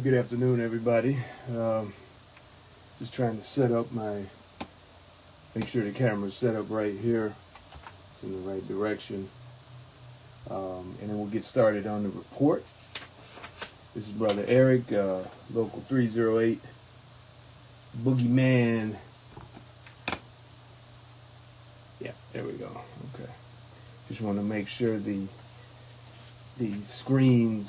Good afternoon, everybody. Just trying to set up make sure the camera's set up right here. It's in the right direction. And then we'll get started on the report. This is Brother Eric, Local 308, Boogeyman. Yeah, there we go. Okay. Just want to make sure the screens,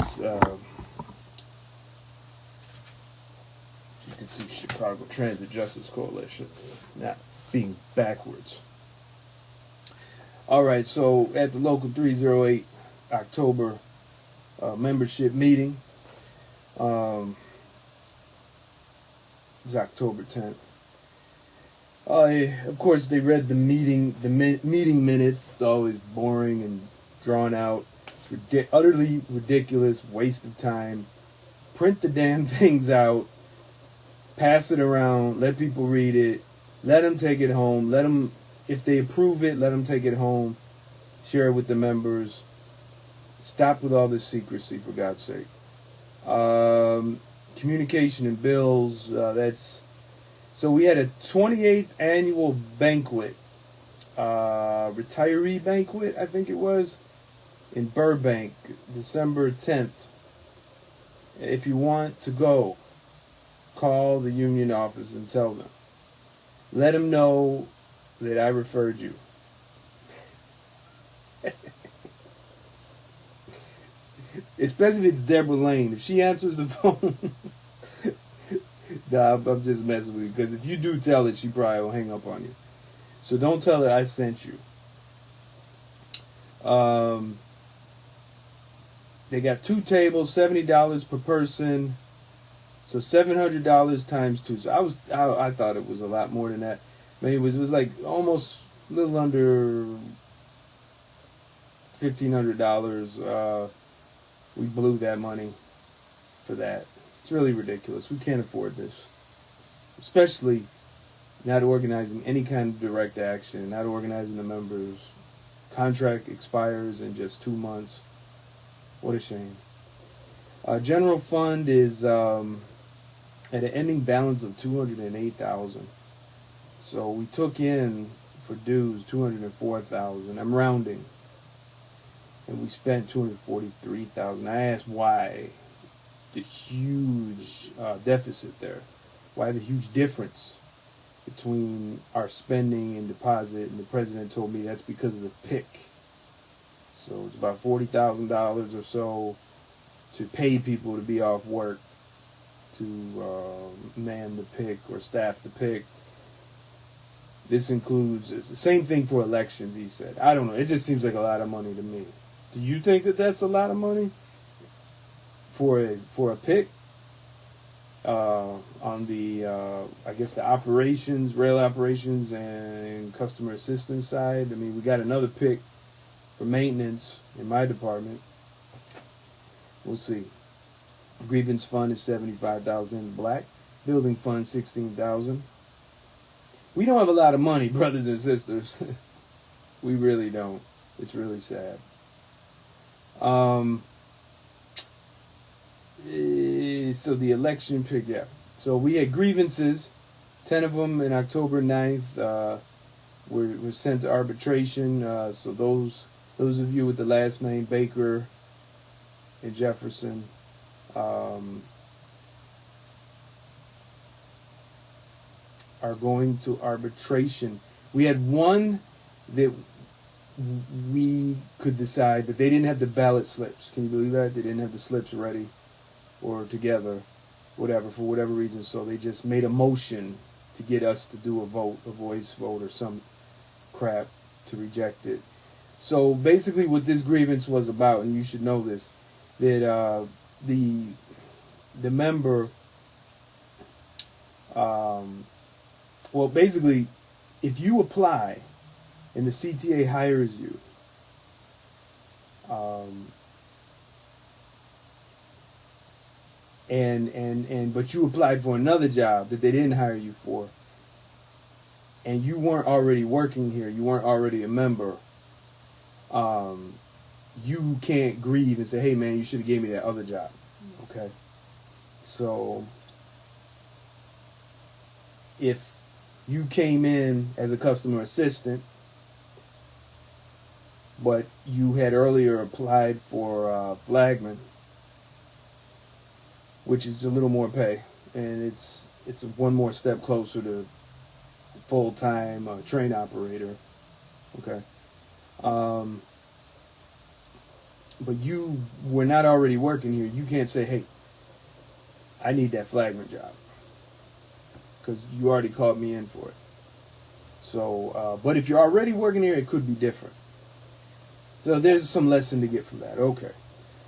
you can see Chicago Transit Justice Coalition, not being backwards. All right, so at the Local 308 October membership meeting, it was October 10th. Of course, they read the meeting minutes. It's always boring and drawn out. It's utterly ridiculous, waste of time. Print the damn things out, pass it around, let people read it, let them take it home. Let them, if they approve it, let them take it home, share it with the members. Stop with all this secrecy, for God's sake. Communication and bills. So we had a 28th annual banquet, retiree banquet, I think it was, in Burbank, December 10th. If you want to go, call the union office and tell them. Let them know that I referred you. Especially if it's Deborah Lane. If she answers the phone, nah, I'm just messing with you. Because if you do tell it, she probably will hang up on you. So don't tell her I sent you. They got 2 tables, $70 per person. So $700 times 2. So I thought it was a lot more than that. Maybe it was like almost a little under $1,500. We blew that money for that. It's really ridiculous. We can't afford this. Especially not organizing any kind of direct action, not organizing the members. Contract expires in just 2 months. What a shame. General fund is at an ending balance of $208,000. So we took in for dues $204,000. I'm rounding. And we spent $243,000. I asked why the huge deficit there. Why the huge difference between our spending and deposit? And the president told me that's because of the PIC. So it's about $40,000 or so to pay people to be off work to man the PIC or staff the PIC. This includes, it's the same thing for elections, he said. I don't know. It just seems like a lot of money to me. Do you think that that's a lot of money for a PIC on the, I guess, the operations, rail operations and customer assistance side? I mean, we got another PIC for maintenance in my department. We'll see. Grievance fund is $75,000 black. Building fund $16,000. We don't have a lot of money, brothers and sisters. We really don't. It's really sad. So the election pick, yeah. So we had grievances, 10 of them in October 9th were sent to arbitration. So those of you with the last name Baker and Jefferson, are going to arbitration. We had one that we could decide, but they didn't have the ballot slips. Can you believe that? They didn't have the slips ready or together, whatever, for whatever reason. So they just made a motion to get us to do a voice vote or some crap to reject it. So basically what this grievance was about, and you should know this, that the member, well, basically, if you apply and the CTA hires you, but you applied for another job that they didn't hire you for, and you weren't already working here, you weren't already a member, you can't grieve and say, hey man, you should have gave me that other job. Okay? So if you came in as a customer assistant, but you had earlier applied for flagman, which is a little more pay, and it's one more step closer to full-time train operator. Okay. Um, but you were not already working here. You can't say, "Hey, I need that flagman job," because you already called me in for it. So, but if you're already working here, it could be different. So there's some lesson to get from that. Okay.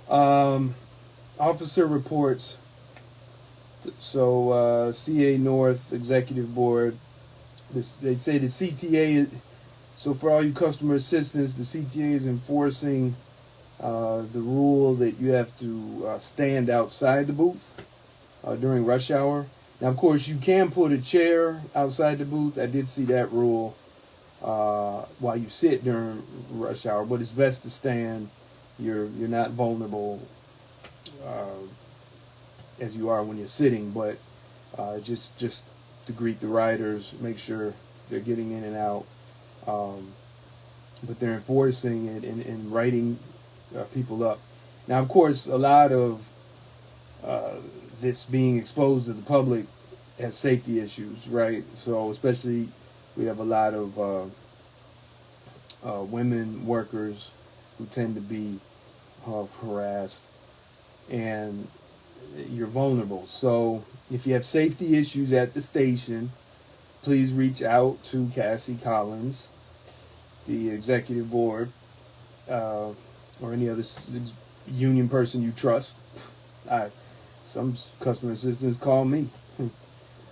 Um, Officer reports. So CA North Executive Board. They say the CTA. So for all you customer assistants, the CTA is enforcing the rule that you have to stand outside the booth during rush hour. Now, of course, you can put a chair outside the booth. I did see that rule while you sit during rush hour, but it's best to stand. You're not vulnerable as you are when you're sitting, but just to greet the riders, make sure they're getting in and out. But they're enforcing it and writing people up. Now, of course, a lot of this being exposed to the public has safety issues, right? So especially we have a lot of women workers who tend to be harassed, and you're vulnerable. So if you have safety issues at the station, please reach out to Cassie Collins, the executive board, or any other union person you trust. Some customer assistants call me,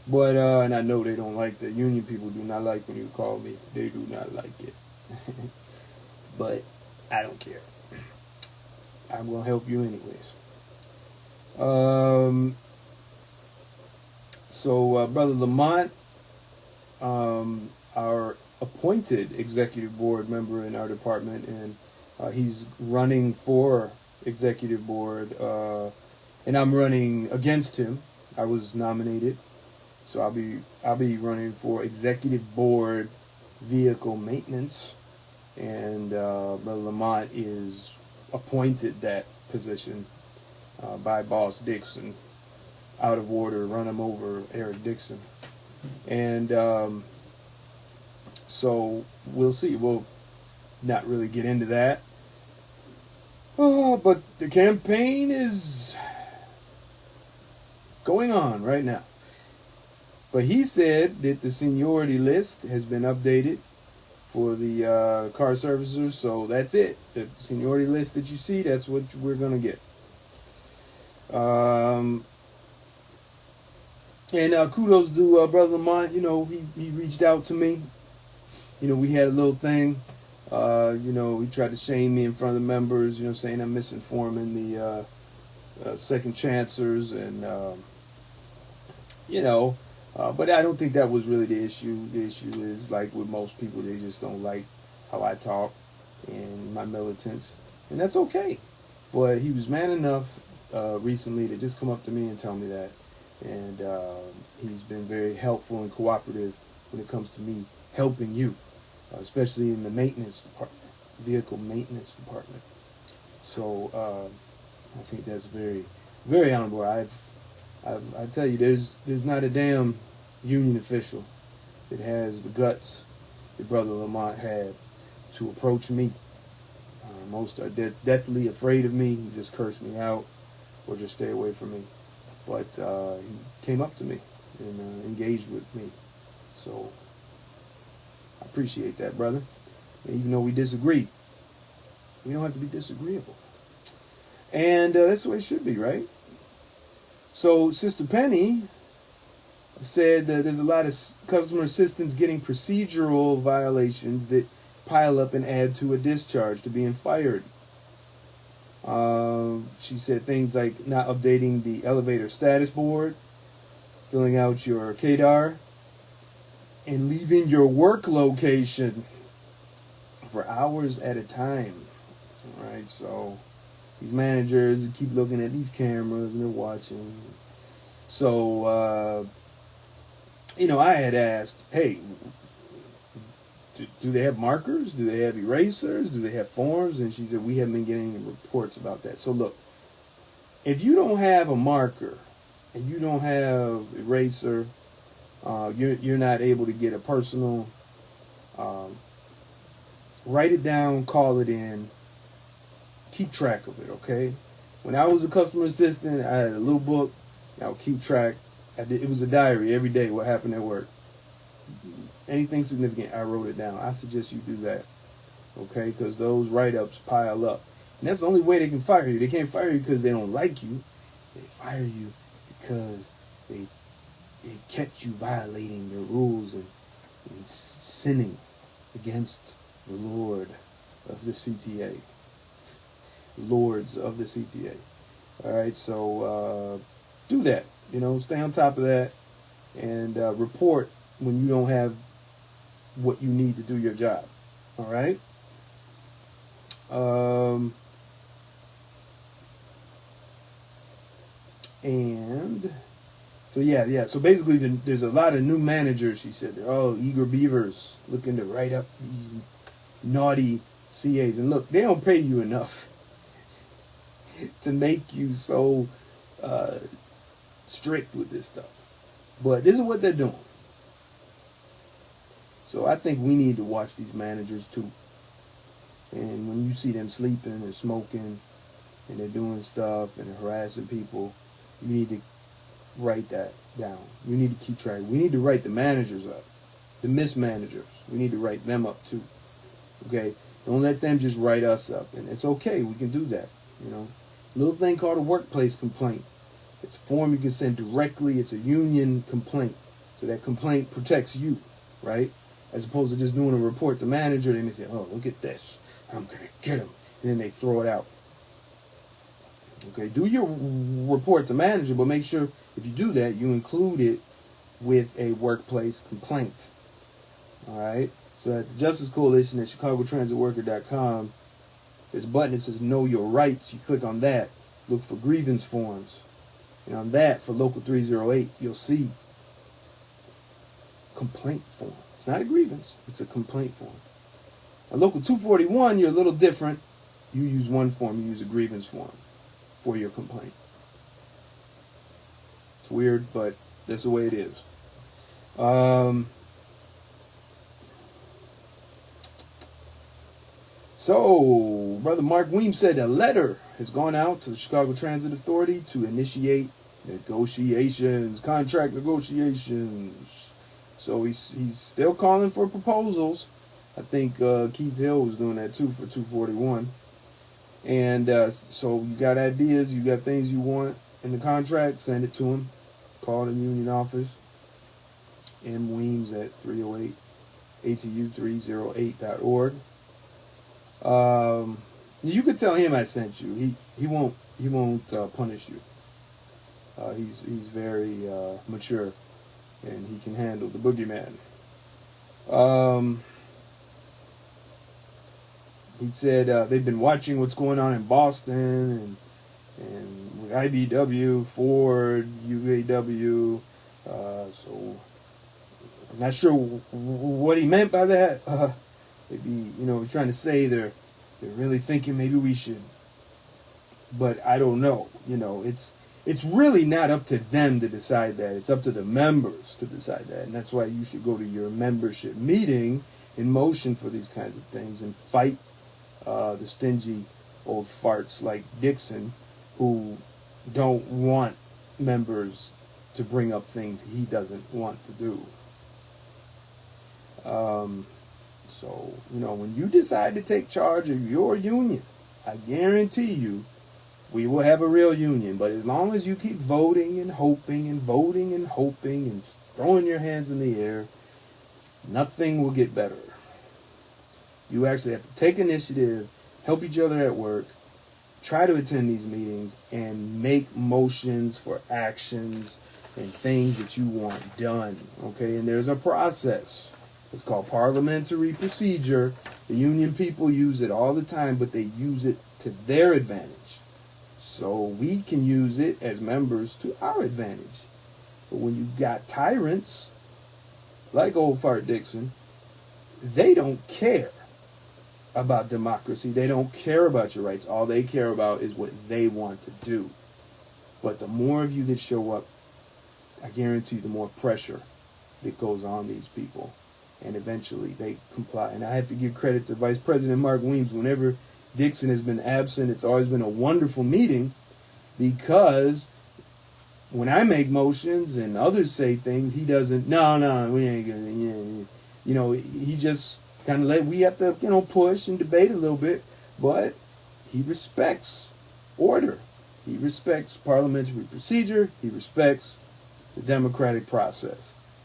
but and I know they don't like that. Union people do not like when you call me. They do not like it. But I don't care. I'm gonna help you anyways. So Brother Lamont, our appointed executive board member in our department, and he's running for executive board, and I'm running against him. I was nominated, so I'll be running for executive board vehicle maintenance, and Brother Lamont is appointed that position by Boss Dixon. Out of order, run him over, Eric Dixon, and so we'll see. We'll not really get into that. But the campaign is going on right now. But he said that the seniority list has been updated for the car servicers, so that's it. The seniority list that you see, that's what we're going to get. And kudos to Brother Lamont. You know, he reached out to me. You know, we had a little thing. You know, he tried to shame me in front of the members, you know, saying I'm misinforming the second chancers, and, you know, but I don't think that was really the issue. The issue is, like with most people, they just don't like how I talk and my militants, and that's okay. But he was man enough recently to just come up to me and tell me that, and he's been very helpful and cooperative when it comes to me helping you, especially in the maintenance department, vehicle maintenance department. So I think that's very, very honorable. I tell you, there's not a damn union official that has the guts that Brother Lamont had to approach me. Most are deathly afraid of me, just curse me out, or just stay away from me. But he came up to me and engaged with me. So I appreciate that, brother. And even though we disagree, we don't have to be disagreeable. And that's the way it should be, right? So Sister Penny said there's a lot of customer assistants getting procedural violations that pile up and add to a discharge to being fired. She said things like not updating the elevator status board, filling out your KDAR, and leaving your work location for hours at a time. All right, so these managers keep looking at these cameras and they're watching. So, I had asked, hey, do they have markers? Do they have erasers? Do they have forms? And she said, we haven't been getting any reports about that. So look, if you don't have a marker and you don't have eraser, you're not able to get a personal, write it down, call it in, keep track of it, okay? When I was a customer assistant, I had a little book. I would keep track. It was a diary every day, what happened at work. Anything significant, I wrote it down. I suggest you do that, okay? Because those write-ups pile up. And that's the only way they can fire you. They can't fire you because they don't like you. They fire you because they catch you violating their rules and sinning against the Lord of the CTA. Lords of the CTA. All right, so do that. Stay on top of that and report when you don't have what you need to do your job. All right. And so yeah. So basically, there's a lot of new managers. She said they're all eager beavers looking to write up these naughty CAs. And look, they don't pay you enough to make you so strict with this stuff. But this is what they're doing. So I think we need to watch these managers too. And when you see them sleeping and smoking and they're doing stuff and they're harassing people, you need to write that down. You need to keep track. We need to write the managers up. The mismanagers. We need to write them up too. Okay? Don't let them just write us up. And it's okay. We can do that. Little thing called a workplace complaint. It's a form you can send directly. It's a union complaint. So that complaint protects you, right? As opposed to just doing a report to manager, and they say, oh, look at this. I'm going to get him. And then they throw it out. Okay, do your report to manager, but make sure if you do that, you include it with a workplace complaint. All right? So at the Justice Coalition at ChicagoTransitWorker.com, there's a button that says Know Your Rights. You click on that. Look for grievance forms. And on that, for Local 308, you'll see complaint form. It's not a grievance. It's a complaint form. At Local 241, you're a little different. You use one form. You use a grievance form for your complaint. It's weird, but that's the way it is. So, Brother Mark Weems said a letter has gone out to the Chicago Transit Authority to initiate negotiations, contract negotiations. So he's still calling for proposals. I think Keith Hill was doing that too for 241. And so you got ideas, you got things you want in the contract, send it to him. Call the union office. M. Weems at 308 ATU308.org. You could tell him I sent you. He won't punish you. He's very mature, and he can handle the boogeyman. He said they've been watching what's going on in Boston and with IBW, Ford, UAW. So I'm not sure what he meant by that. Maybe he's trying to say they're really thinking maybe we should, but I don't know. It's really not up to them to decide that. It's up to the members to decide that, and that's why you should go to your membership meeting in motion for these kinds of things and fight the stingy old farts like Dixon who don't want members to bring up things he doesn't want to do. So, when you decide to take charge of your union, I guarantee you we will have a real union. But as long as you keep voting and hoping and voting and hoping and throwing your hands in the air, nothing will get better. You actually have to take initiative, help each other at work, try to attend these meetings, and make motions for actions and things that you want done. Okay, and there's a process. It's called parliamentary procedure. The union people use it all the time, but they use it to their advantage. So we can use it as members to our advantage. But when you got tyrants like Old Fart Dixon, they don't care about democracy. They don't care about your rights. All they care about is what they want to do. But the more of you that show up, I guarantee the more pressure that goes on these people. And eventually they comply. And I have to give credit to Vice President Mark Weems. Whenever Dixon has been absent, it's always been a wonderful meeting, because when I make motions and others say things, he doesn't, no, we ain't gonna, yeah. You know, he just kind of we have to, push and debate a little bit, but he respects order. He respects parliamentary procedure. He respects the democratic process.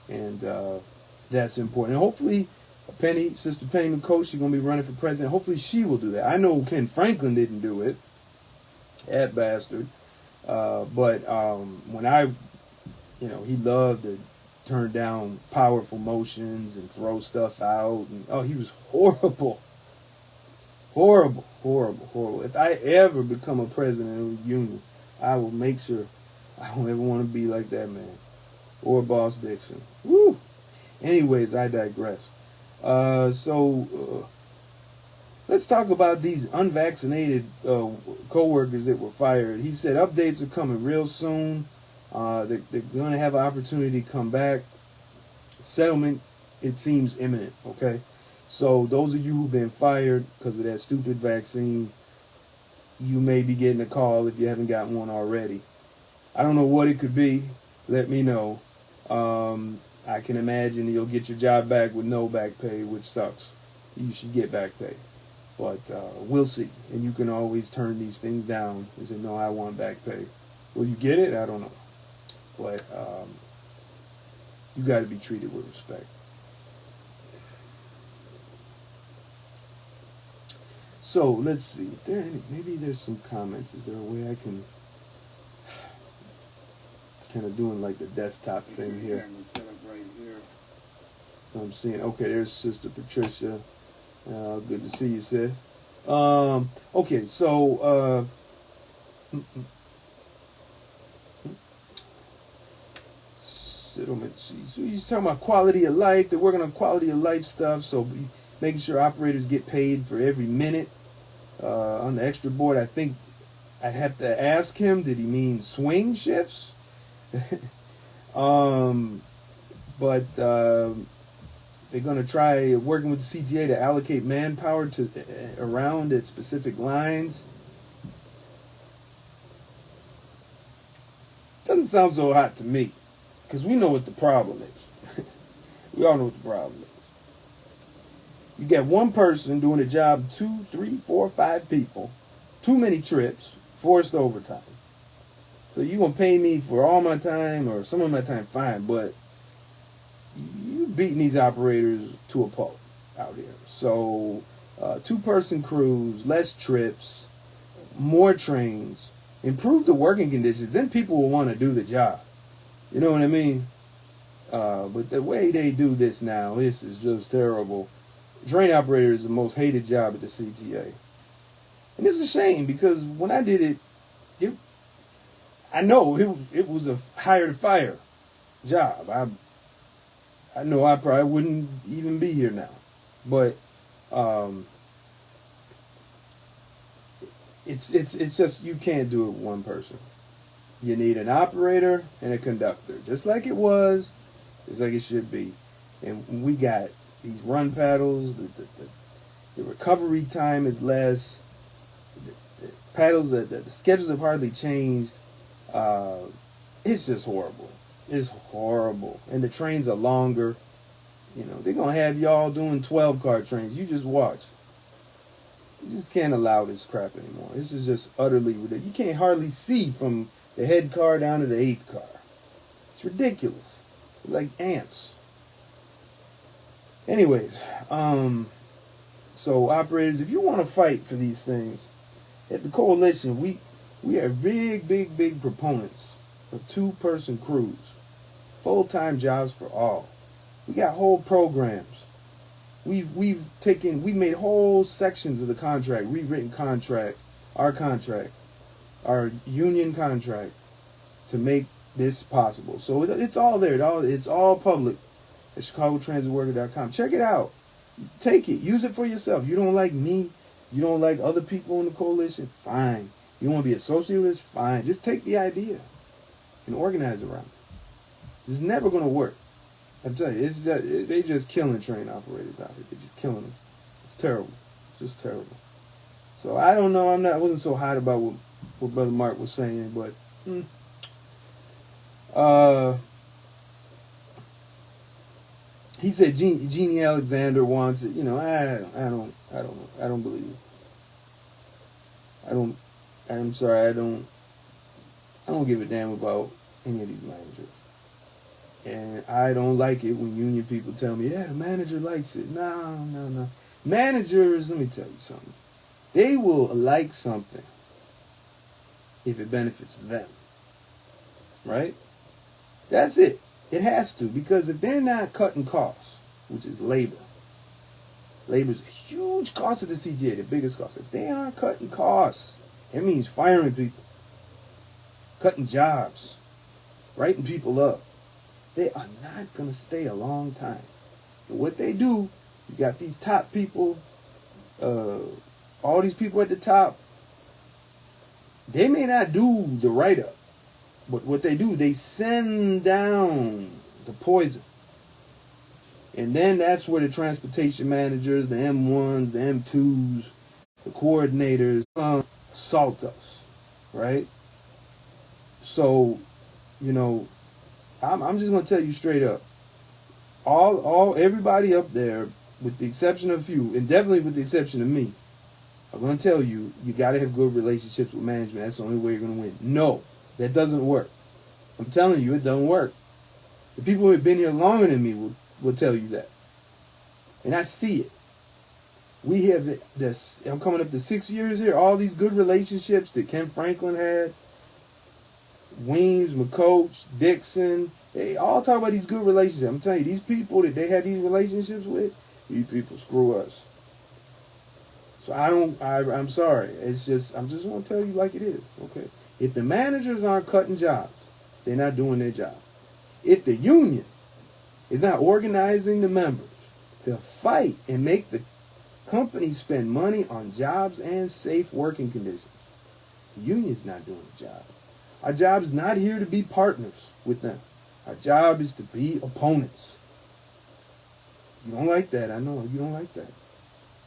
And that's important. And hopefully, Sister Penny McCoy, she's going to be running for president. Hopefully she will do that. I know Ken Franklin didn't do it. That bastard. But when he loved to turn down powerful motions and throw stuff out. And, he was horrible. Horrible, horrible, horrible. If I ever become a president of the union, I will make sure I don't ever want to be like that man. Or Boss Dixon. Woo! Anyways, I digress. Let's talk about these unvaccinated co-workers that were fired. He said updates are coming real soon. They're going to have an opportunity to come back. Settlement, it seems imminent, okay? So those of you who've been fired because of that stupid vaccine, you may be getting a call if you haven't gotten one already. I don't know what it could be. Let me know. I can imagine you'll get your job back with no back pay, which sucks. You should get back pay. But we'll see. And you can always turn these things down and say, no, I want back pay. Will you get it? I don't know. But you got to be treated with respect. So let's see. Maybe there's some comments. Is there a way I can kind of doing like the desktop thing here? So I'm seeing. Okay, there's Sister Patricia. Good to see you, sis. Okay, so settlement. So he's talking about quality of life. They're working on quality of life stuff. So making sure operators get paid for every minute. On the extra board, I think I'd have to ask him, did he mean swing shifts? But they're going to try working with the CTA to allocate manpower to around at specific lines. Doesn't sound so hot to me, because we know what the problem is. We all know what the problem is. You get one person doing a job of 2, 3, 4, 5 people, too many trips, forced overtime. So you gonna pay me for all my time or some of my time, fine, but you beating these operators to a pulp out here. So 2-person crews, less trips, more trains, improve the working conditions, then people will want to do the job. You know what I mean? But the way they do this now, this is just terrible. Train operator is the most hated job at the CTA. And it's a shame, because when I did it, I know it was a hire to fire job. I know I probably wouldn't even be here now. But it's just, you can't do it with one person. You need an operator and a conductor, just like it was, just like it should be. And we got these run paddles. The recovery time is less. The paddles, the schedules have hardly changed. It's just horrible. It's horrible. And the trains are longer. You know, they're going to have y'all doing 12-car trains. You just watch. You just can't allow this crap anymore. This is just utterly ridiculous. You can't hardly see from the head car down to the 8th car. It's ridiculous. They're like ants. Anyways, so operators, if you want to fight for these things, at the coalition, we are big proponents of 2-person crews, full-time jobs for all. We got whole programs. We've made whole sections of the contract, rewritten contract, our union contract, to make this possible. So it's all there. It's all public at ChicagoTransitWorker.com. Check it out. Take it. Use it for yourself. You don't like me. You don't like other people in the coalition. Fine. You want to be a socialist? Fine. Just take the idea and organize around it. It's never going to work. I'm telling you, they just killing train operators out here. They're just killing them. It's terrible. It's just terrible. So I don't know. I wasn't so hot about what Brother Mark was saying, but he said Jeannie Alexander wants it. You know, I don't believe it. I'm sorry. I don't give a damn about any of these managers. And I don't like it when union people tell me, yeah, the manager likes it. No. Managers, let me tell you something. They will like something if it benefits them. Right? That's it. It has to. Because if they're not cutting costs, which is labor. Labor's a huge cost of the CGA, the biggest cost. If they aren't cutting costs, it means firing people, cutting jobs, writing people up. They are not going to stay a long time. And what they do, you got these top people, all these people at the top, they may not do the write-up, but what they do, they send down the poison. And then that's where the transportation managers, the M1s, the M2s, the coordinators assault us, right? So, you know, I'm just gonna tell you straight up. Everybody up there, with the exception of a few, and definitely with the exception of me, I'm gonna tell you, you gotta have good relationships with management. That's the only way you're gonna win. No, that doesn't work. I'm telling you, it doesn't work. The people who have been here longer than me will tell you that. And I see it. We have this. I'm coming up to 6 years here. All these good relationships that Ken Franklin had, Weems, McCoach, Dixon, they all talk about these good relationships. I'm telling you, these people that they had these relationships with, these people screw us. So I'm sorry. I'm just going to tell you like it is. Okay. If the managers aren't cutting jobs, they're not doing their job. If the union is not organizing the members to fight and make the company spend money on jobs and safe working conditions, the union's not doing the job. Our job is not here to be partners with them. Our job is to be opponents. You don't like that. I know you don't like that.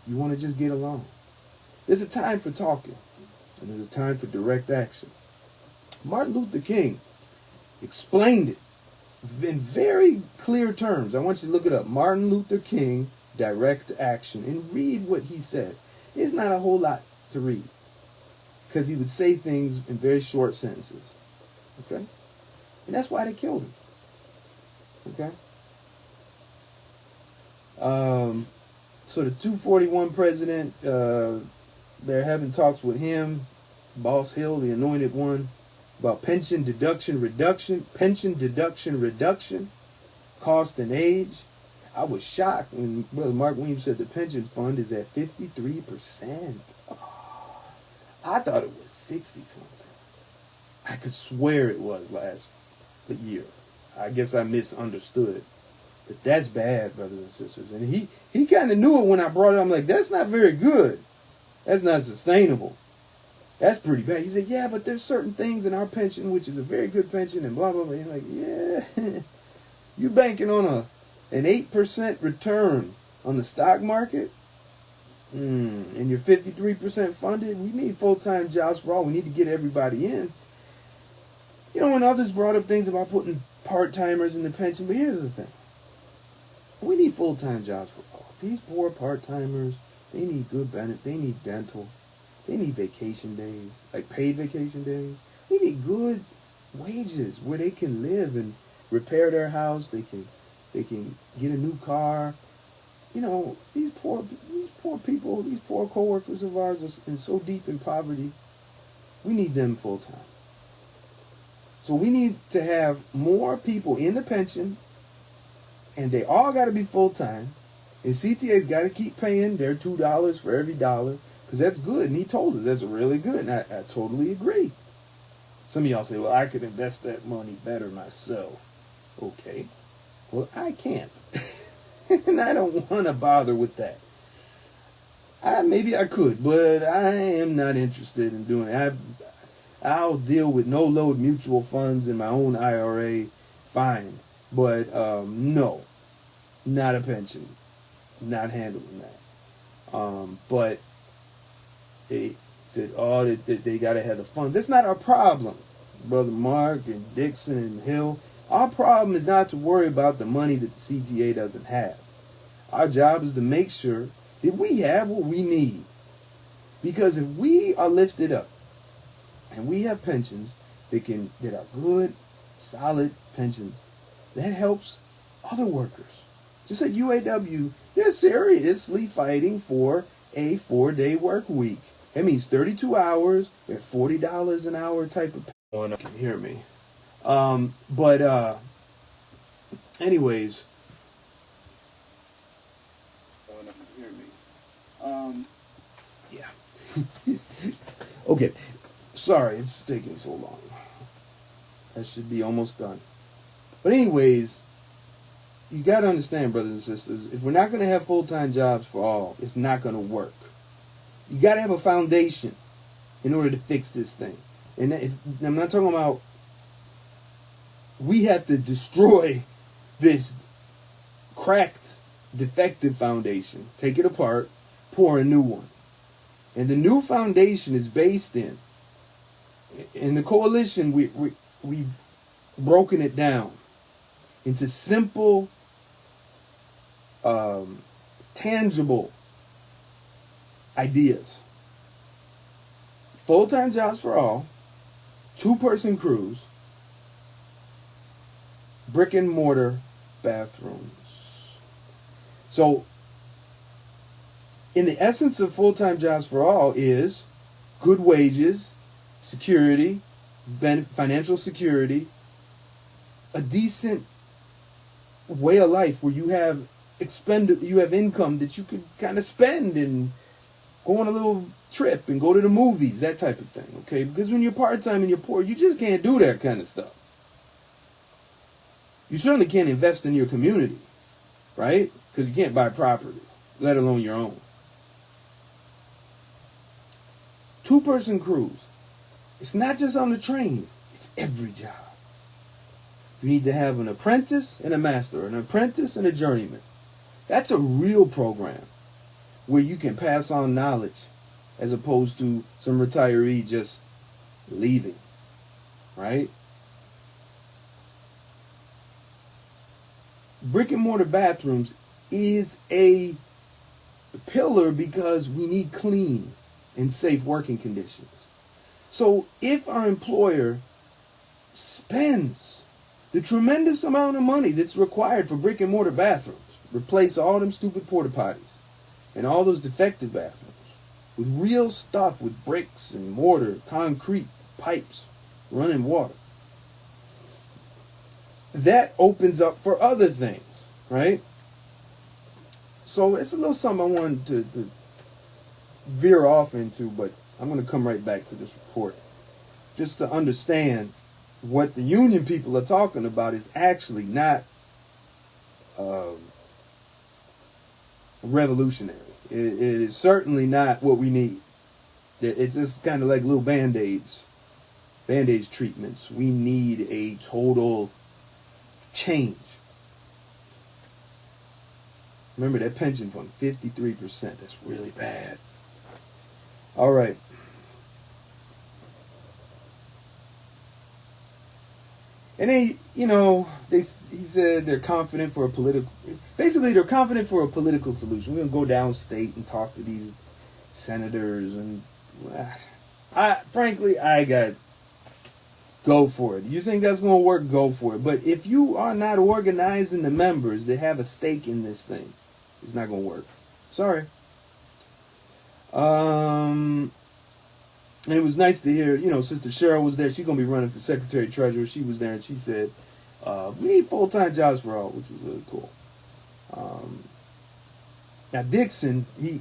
You want to just get along. There's a time for talking, and there's a time for direct action. Martin Luther King explained it in very clear terms. I want you to look it up. Martin Luther King, direct action, and read what he said. It's not a whole lot to read, because he would say things in very short sentences. Okay? And that's why they killed him. Okay? So the 241 president, they're having talks with him, Boss Hill, the anointed one, about pension deduction reduction, cost and age. I was shocked when Brother Mark Weems said the pension fund is at 53%. Oh, I thought it was 60-something. I could swear it was last year. I guess I misunderstood. But that's bad, brothers and sisters. And he kind of knew it when I brought it up. I'm like, that's not very good. That's not sustainable. That's pretty bad. He said, yeah, but there's certain things in our pension, which is a very good pension, and blah, blah, blah. He's like, yeah, you banking on an 8% return on the stock market, and you're 53% funded. We need full-time jobs for all. We need to get everybody in. You know, when others brought up things about putting part-timers in the pension, but here's the thing. We need full-time jobs for all. These poor part-timers, they need good benefits. They need dental. They need vacation days, like paid vacation days. They need good wages where they can live and repair their house. They can get a new car. You know, these poor people, these poor coworkers of ours are so deep in poverty. We need them full-time. So we need to have more people in the pension, and they all got to be full-time. And CTA's got to keep paying their $2 for every dollar, because that's good. And he told us that's really good, and I totally agree. Some of y'all say, well, I could invest that money better myself. Okay. Well, I can't. And I don't want to bother with that. Maybe I could, but I am not interested in doing it. I'll deal with no-load mutual funds in my own IRA, fine. But no, not a pension. Not handling that. But they said, oh, they got to have the funds. That's not our problem, Brother Mark and Dixon and Hill. Our problem is not to worry about the money that the CTA doesn't have. Our job is to make sure that we have what we need. Because if we are lifted up and we have pensions that are good, solid pensions, that helps other workers. Just like UAW, they're seriously fighting for a 4-day work week. That means 32 hours at $40 an hour type of pay. You can hear me. Anyways. Yeah. Okay. Sorry, it's taking so long. That should be almost done. But anyways, you got to understand, brothers and sisters, if we're not going to have full-time jobs for all, it's not going to work. You got to have a foundation in order to fix this thing. And I'm not talking about we have to destroy this cracked, defective foundation, take it apart, pour a new one. And the new foundation is based in the coalition, we've broken it down into simple, tangible ideas. Full-time jobs for all, 2-person crews, brick and mortar bathrooms. So, in the essence of full-time jobs for all is good wages, security, financial security, a decent way of life where you have income that you could kind of spend and go on a little trip and go to the movies, that type of thing, okay? Because when you're part-time and you're poor, you just can't do that kind of stuff. You certainly can't invest in your community, right? Because you can't buy property, let alone your own. 2-person crews. It's not just on the trains. It's every job. You need to have an apprentice and a master, an apprentice and a journeyman. That's a real program where you can pass on knowledge as opposed to some retiree just leaving, right? Brick and mortar bathrooms is a pillar because we need clean and safe working conditions. So if our employer spends the tremendous amount of money that's required for brick and mortar bathrooms, replace all them stupid porta potties and all those defective bathrooms with real stuff, with bricks and mortar, concrete, pipes, running water, that opens up for other things, right? So it's a little something I wanted to veer off into, but I'm going to come right back to this report just to understand what the union people are talking about is actually not revolutionary. It is certainly not what we need. It's just kind of like little band-aids treatments. We need a total change. Remember that pension fund, 53%. That's really bad. All right. And he said they're confident for a political solution. We're going to go downstate and talk to these senators. And frankly, I got go for it. You think that's going to work? Go for it. But if you are not organizing the members that have a stake in this thing, it's not going to work. Sorry. And it was nice to hear, Sister Cheryl was there. She's going to be running for Secretary Treasurer. She was there and she said, we need full-time jobs for all, which was really cool. Now, Dixon, he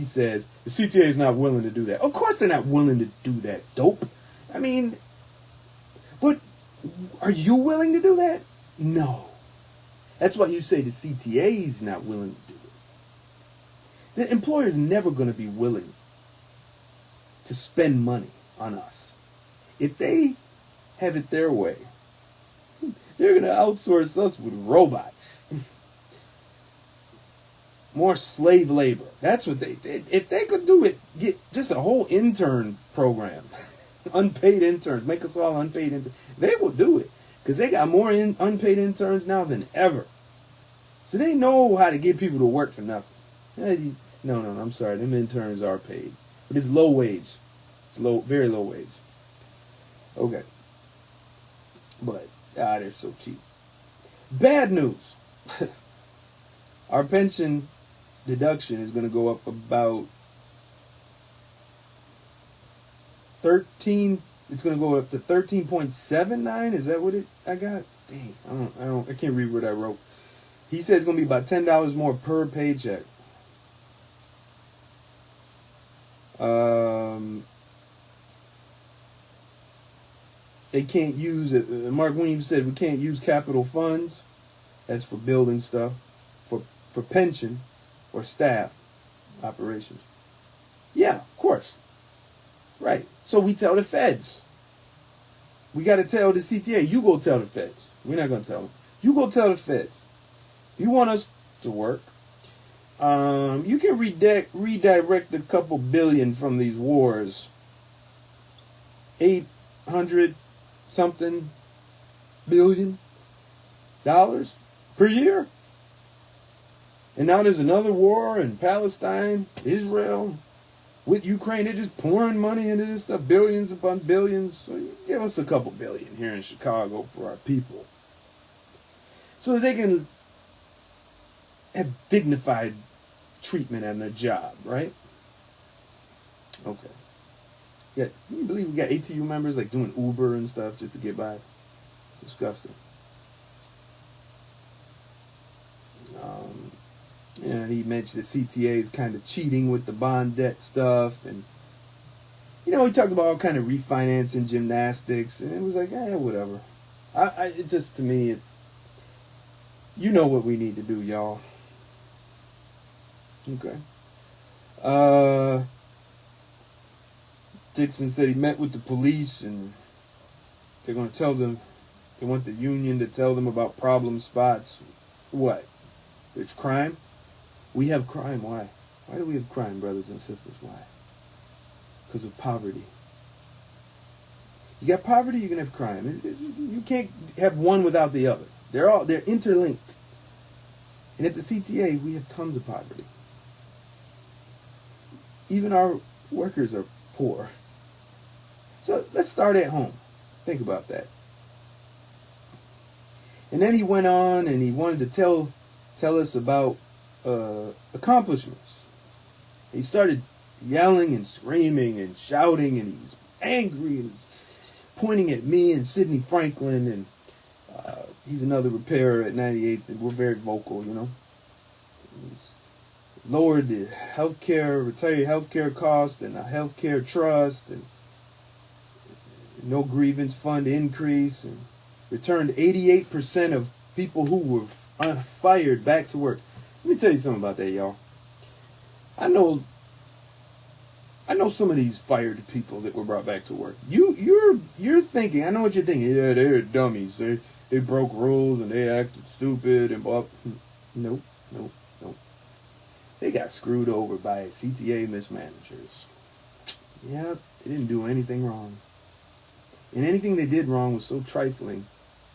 says, the CTA is not willing to do that. Of course they're not willing to do that, dope. I mean, Are you willing to do that? No. That's why you say the CTA is not willing to do it. The employer is never going to be willing to spend money on us. If they have it their way, they're going to outsource us with robots. More slave labor. That's what if they could do it, get just a whole intern program. Unpaid interns. Make us all unpaid interns. They will do it. Because they got more unpaid interns now than ever. So they know how to get people to work for nothing. No, I'm sorry. Them interns are paid. But it's low wage. It's low, very low wage. Okay. But, they're so cheap. Bad news. Our pension deduction is going to go up about 13. It's going to go up to 13.79. Is that what I got? Dang, I can't read what I wrote. He said it's going to be about $10 more per paycheck. They can't use it. Mark Williams said we can't use capital funds. That's for building stuff, for pension or staff operations. Yeah, of course. Right. So we tell the feds. We got to tell the CTA. You go tell the feds. We're not going to tell them. You go tell the feds. You want us to work. You can redirect a couple billion from these wars. 800 something billion dollars per year. And now there's another war in Palestine, Israel, with Ukraine. They're just pouring money into this stuff, billions upon billions. So you give us a couple billion here in Chicago for our people, so that they can have dignified treatment at their job, right? Okay. Yeah, can you believe we got ATU members like doing Uber and stuff just to get by? It's disgusting. And he mentioned the CTA is kind of cheating with the bond debt stuff, and he talked about all kind of refinancing gymnastics, and it was like, whatever. It just, to me, you know what we need to do, y'all. Okay. Dixon said he met with the police, and they're going to tell them, they want the union to tell them about problem spots. What? It's crime? We have crime. Why? Why do we have crime, brothers and sisters? Why? Because of poverty. You got poverty, you're going to have crime. You can't have one without the other. They're interlinked. And at the CTA, we have tons of poverty. Even our workers are poor. So let's start at home. Think about that. And then he went on and he wanted to tell us about accomplishments. He started yelling and screaming and shouting, and he was angry and pointing at me and Sidney Franklin, and he's another repairer at 98th, and we're very vocal, He's lowered the retiree healthcare cost and a healthcare trust, and no grievance fund increase, and returned 88% of people who were fired back to work. Let me tell you something about that, y'all. I know some of these fired people that were brought back to work. You're thinking, I know what you're thinking. Yeah, they're dummies. They broke rules and they acted stupid and blah. Nope. They got screwed over by CTA mismanagers. Yep, they didn't do anything wrong. And anything they did wrong was so trifling,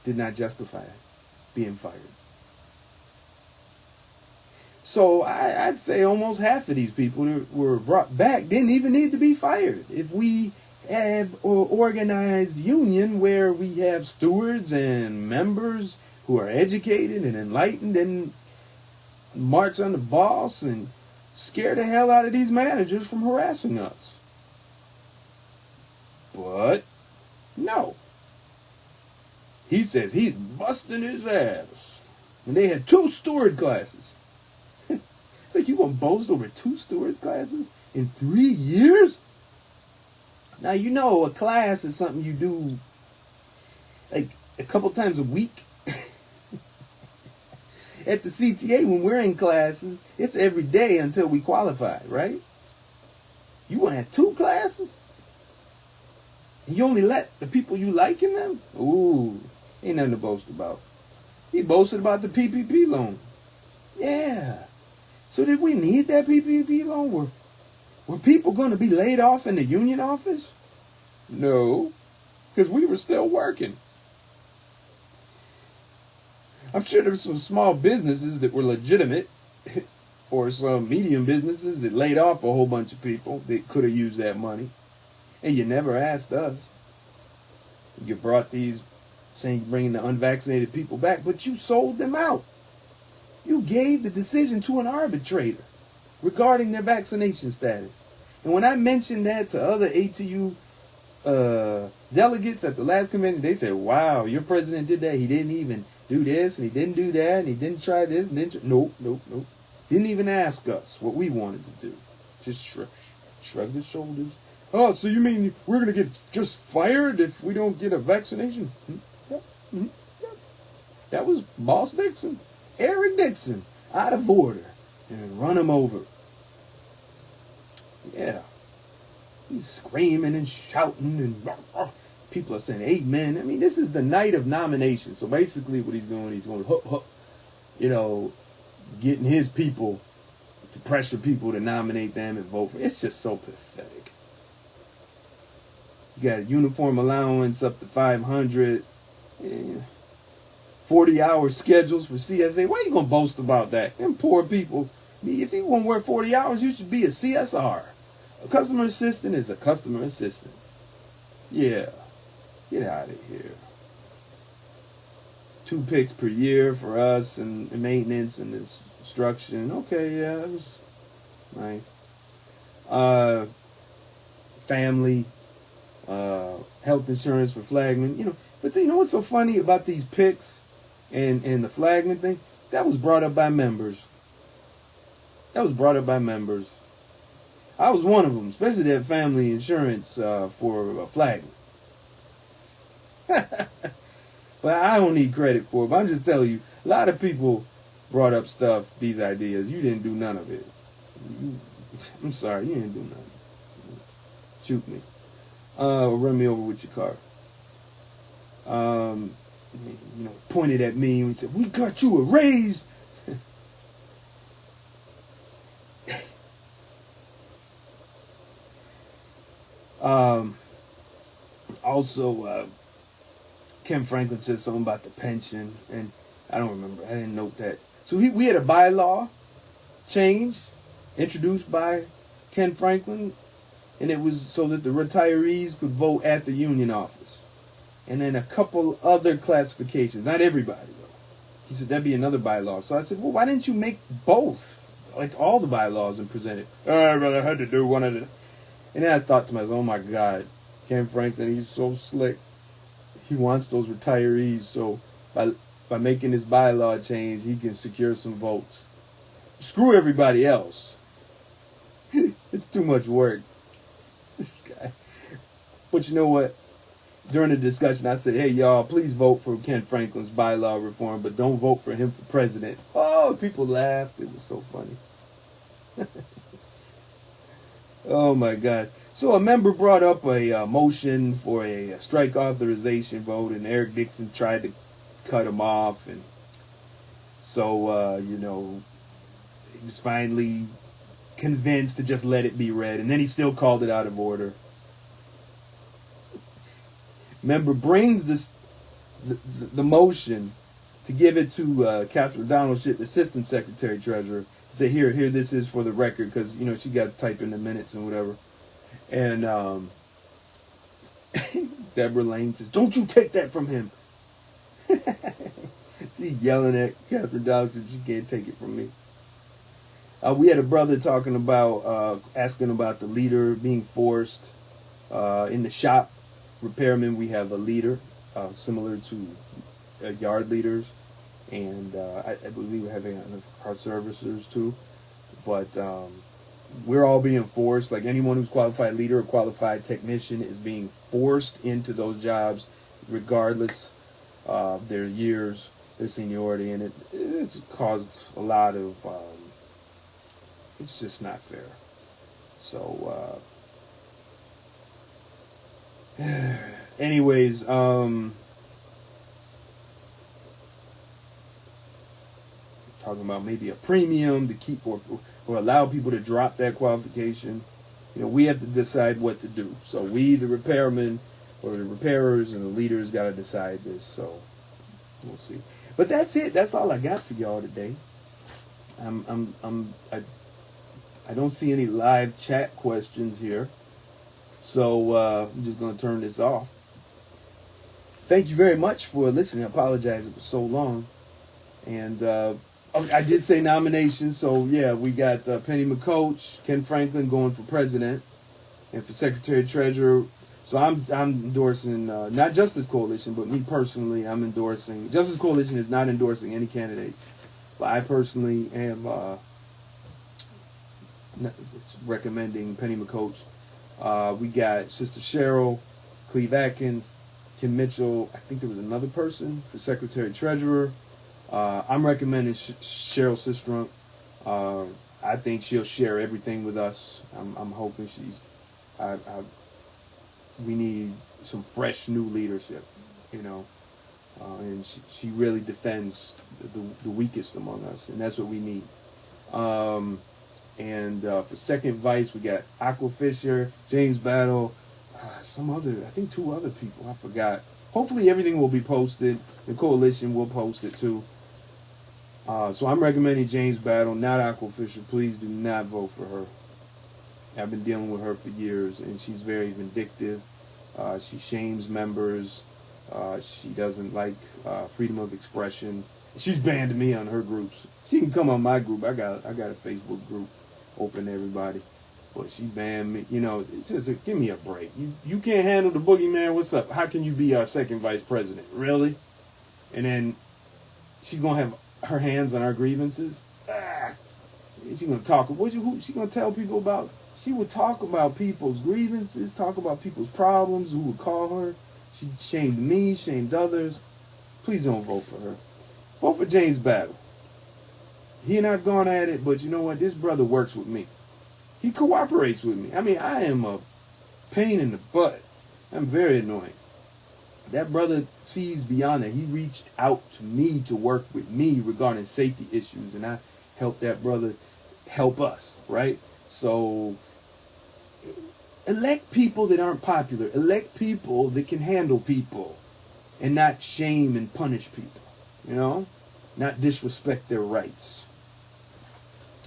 did not justify being fired. So I'd say almost half of these people that were brought back didn't even need to be fired. If we have an organized union where we have stewards and members who are educated and enlightened and march on the boss and scare the hell out of these managers from harassing us. But no. He says he's busting his ass. And they had 2 steward classes. It's like you gonna boast over 2 steward classes in 3 years? Now, a class is something you do. Like, a couple times a week. At the CTA, when we're in classes, it's every day until we qualify, right? You want to have 2 classes? And you only let the people you like in them? Ooh, ain't nothing to boast about. He boasted about the PPP loan. Yeah. So did we need that PPP loan? Were people going to be laid off in the union office? No, because we were still working. I'm sure there were some small businesses that were legitimate, or some medium businesses that laid off a whole bunch of people that could have used that money. And you never asked us. You brought these, saying you're bringing the unvaccinated people back, but you sold them out. You gave the decision to an arbitrator regarding their vaccination status. And when I mentioned that to other ATU delegates at the last convention, they said, wow, your president did that. He didn't even do this, and he didn't do that, and he didn't try this, and didn't nope. Didn't even ask us what we wanted to do. Just shrugged his shoulders. Oh, so you mean we're going to get just fired if we don't get a vaccination? Yep. Yep. That was Boss Dixon, Eric Dixon, out of order, and run him over. Yeah. He's screaming and shouting, and people are saying amen. I mean, this is the night of nomination. So basically what he's going, getting his people to pressure people to nominate them and vote for. It's just so pathetic. You got a uniform allowance up to 500, 40-hour schedules for CSA. Why are you going to boast about that? Them poor people. If you want to work 40 hours, you should be a CSR. A customer assistant is a customer assistant. Yeah. Get out of here. 2 picks per year for us and maintenance and instruction. Okay, yeah, that was nice. Family, health insurance for flagmen. But you know what's so funny about these picks and the flagman thing? That was brought up by members. I was one of them, especially that family insurance for a flagman. But I don't need credit for it. But I'm just telling you, a lot of people brought up these ideas. You didn't do none of it. I'm sorry, you didn't do nothing. Shoot me. Or run me over with your car. Pointed at me and said, "We got you a raise." Also, Ken Franklin said something about the pension, and I don't remember. I didn't note that. So we had a bylaw change introduced by Ken Franklin, and it was so that the retirees could vote at the union office. And then a couple other classifications, not everybody though. He said that'd be another bylaw. So I said, well, why didn't you make both, like all the bylaws, and present it? I rather had to do one of them. And then I thought to myself, oh my God, Ken Franklin, he's so slick. He wants those retirees, so by making this bylaw change, he can secure some votes. Screw everybody else. It's too much work. This guy. But you know what? During the discussion, I said, hey, y'all, please vote for Ken Franklin's bylaw reform, but don't vote for him for president. Oh, people laughed. It was so funny. Oh, my God. So a member brought up a motion for a strike authorization vote, and Eric Dixon tried to cut him off. And so, he was finally convinced to just let it be read. And then he still called it out of order. Member brings the motion to give it to Catherine Donaldship, Assistant Secretary Treasurer, to say, here, this is for the record, because, she got to type in the minutes and whatever. And Deborah Lane says, don't you take that from him. She's yelling at Catherine Donaldson. She can't take it from me. We had a brother talking about, asking about the leader being forced. In the shop repairmen, we have a leader, similar to yard leaders. And I believe we're having car servicers too. But we're all being forced, like anyone who's qualified leader or qualified technician is being forced into those jobs regardless their years, their seniority, and it's caused a lot of. It's just not fair. So, anyways, talking about maybe a premium to keep or allow people to drop that qualification. We have to decide what to do. So we, the repairmen, or the repairers and the leaders, got to decide this. So we'll see. But that's it. That's all I got for y'all today. I don't see any live chat questions here, so I'm just gonna turn this off. Thank you very much for listening. I apologize it was so long, and I did say nominations. So yeah, we got Penny McCoach, Ken Franklin going for president, and for secretary treasurer. So I'm endorsing not Justice Coalition, but me personally, I'm endorsing. Justice Coalition is not endorsing any candidate, but I personally am recommending Penny McCoach. We got Sister Cheryl, Cleve Atkins, Kim Mitchell. I think there was another person for secretary treasurer. I'm recommending Cheryl Sistrunk. I think she'll share everything with us. I'm hoping we need some fresh new leadership, and she really defends the weakest among us, and that's what we need. And for second vice, we got Aqua Fisher, James Battle, I think two other people, I forgot. Hopefully everything will be posted. The coalition will post it too. So I'm recommending James Battle, not Aqua Fisher. Please do not vote for her. I've been dealing with her for years, and she's very vindictive. She shames members. She doesn't like freedom of expression. She's banned me on her groups. She can come on my group. I got a Facebook group open to everybody, but she banned me. It's just give me a break. You can't handle the boogeyman. What's up? How can you be our second vice president? Really? And then she's gonna have her hands on our grievances. She's gonna talk. Who she gonna tell people about? She would talk about people's grievances, talk about people's problems. Who would call her? She shamed me, shamed others. Please don't vote for her. Vote for James Battle. He and I've gone at it, but you know what? This brother works with me. He cooperates with me. I mean, I am a pain in the butt. I'm very annoying. That brother sees beyond that. He reached out to me to work with me regarding safety issues, and I helped that brother help us, right? So elect people that aren't popular. Elect people that can handle people and not shame and punish people, not disrespect their rights.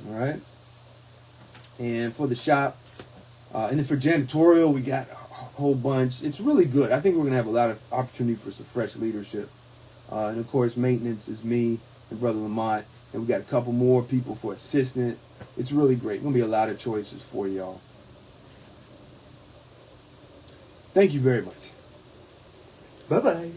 All right? And for the shop, and then for janitorial, we got a whole bunch. It's really good. I think we're going to have a lot of opportunity for some fresh leadership. And of course, maintenance is me and Brother Lamont. And we got a couple more people for assistant. It's really great. Going to be a lot of choices for y'all. Thank you very much. Bye-bye.